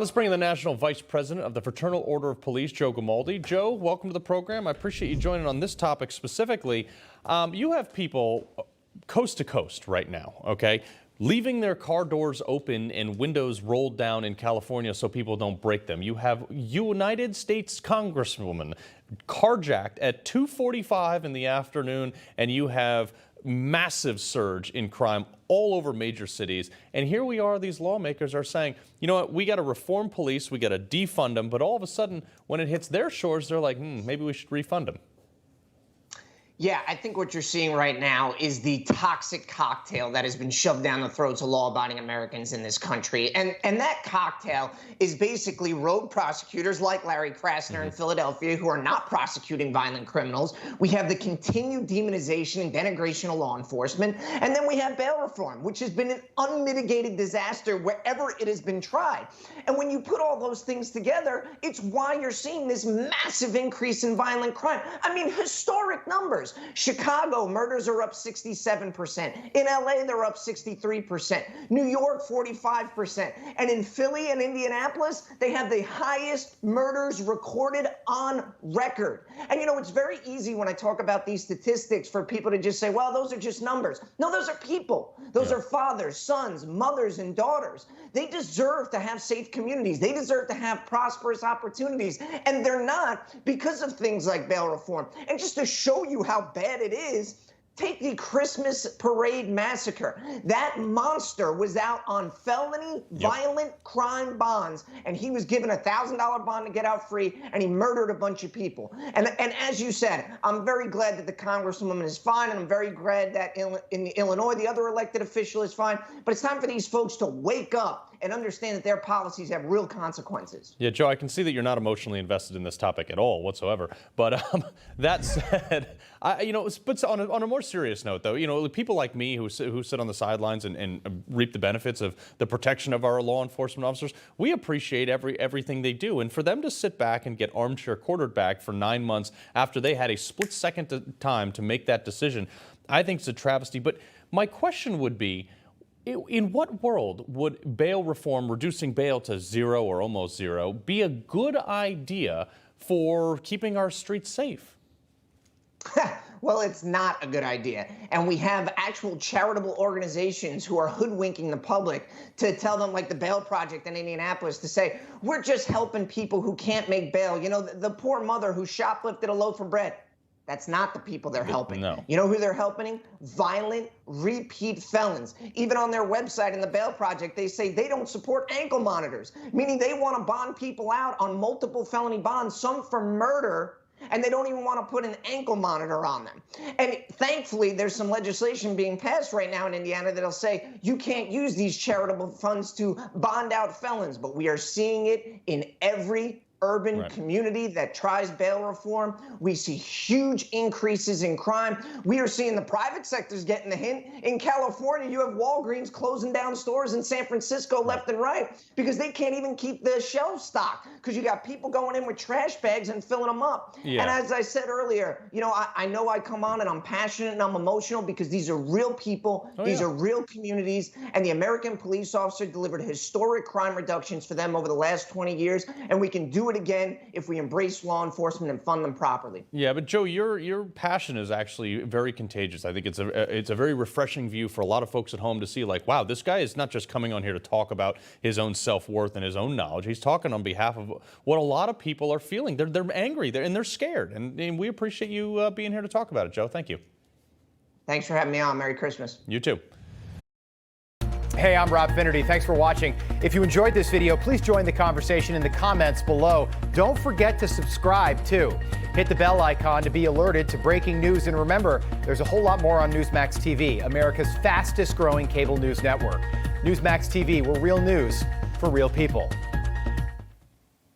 Let's bring in the National Vice President of the Fraternal Order of Police, Joe Gamaldi. Joe, welcome to the program. I appreciate you joining on this topic specifically. You have people coast to coast right now, okay, leaving their car doors open and windows rolled down in California so people don't break them. You have United States Congresswoman carjacked at 2:45 in the afternoon, and you have massive surge in crime all over major cities. And here we are, these lawmakers are saying, you know what, we got to reform police, we got to defund them. But all of a sudden, when it hits their shores, they're like, maybe we should refund them. Yeah, I think what you're seeing right now is the toxic cocktail that has been shoved down the throats of law-abiding Americans in this country. And that cocktail is basically rogue prosecutors like Larry Krasner in Philadelphia who are not prosecuting violent criminals. We have the continued demonization and denigration of law enforcement. And then we have bail reform, which has been an unmitigated disaster wherever it has been tried. And when you put all those things together, it's why you're seeing this massive increase in violent crime. I mean, historic numbers. Chicago, murders are up 67%. In LA, they're up 63%. New York, 45%. And in Philly and Indianapolis, they have the highest murders recorded on record. And, you know, it's very easy when I talk about these statistics for people to just say, well, those are just numbers. No, those are people. Those are fathers, sons, mothers, and daughters. They deserve to have safe communities. They deserve to have prosperous opportunities. And they're not because of things like bail reform. And just to show you how bad it is, take the Christmas parade massacre. That monster was out on felony violent crime bonds, and he was given a $1,000 bond to get out free, and he murdered a bunch of people. And as you said, I'm very glad that the Congresswoman is fine, and I'm very glad that in Illinois, the other elected official is fine. But it's time for these folks to wake up and understand that their policies have real consequences. Yeah, Joe, I can see that you're not emotionally invested in this topic at all whatsoever. But that said, but on a more serious note, though, you know, people like me who sit on the sidelines and reap the benefits of the protection of our law enforcement officers, we appreciate everything they do. And for them to sit back and get armchair quarterback for 9 months after they had a split-second time to make that decision, I think it's a travesty. But my question would be, in what world would bail reform, reducing bail to zero or almost zero, be a good idea for keeping our streets safe? Well, it's not a good idea. And we have actual charitable organizations who are hoodwinking the public to tell them, like the Bail Project in Indianapolis, to say, we're just helping people who can't make bail. You know, the poor mother who shoplifted a loaf of bread. That's not the people they're helping. No. You know who they're helping? Violent, repeat felons. Even on their website in the Bail Project, they say they don't support ankle monitors, meaning they want to bond people out on multiple felony bonds, some for murder, and they don't even want to put an ankle monitor on them. And thankfully, there's some legislation being passed right now in Indiana that'll say you can't use these charitable funds to bond out felons, but we are seeing it in every urban community that tries bail reform. We see huge increases in crime. We are seeing the private sectors getting the hint. In California, you have Walgreens closing down stores in San Francisco left and right because they can't even keep the shelves stocked because you got people going in with trash bags and filling them up. Yeah. And as I said earlier, you know I come on and I'm passionate and I'm emotional because these are real people. These are real communities. And the American police officer delivered historic crime reductions for them over the last 20 years. And we can do it again if we embrace law enforcement and fund them properly. Yeah, but Joe, your passion is actually very contagious. I think it's a very refreshing view for a lot of folks at home to see, like, wow, this guy is not just coming on here to talk about his own self-worth and his own knowledge. He's talking on behalf of what a lot of people are feeling. They're angry, and they're scared, and we appreciate you being here to talk about it, Joe. Thank you. Thanks for having me on. Merry Christmas. You too. Hey, I'm Rob Finnerty. Thanks for watching. If you enjoyed this video, please join the conversation in the comments below. Don't forget to subscribe, too. Hit the bell icon to be alerted to breaking news. And remember, there's a whole lot more on Newsmax TV, America's fastest growing cable news network. Newsmax TV, we're real news for real people.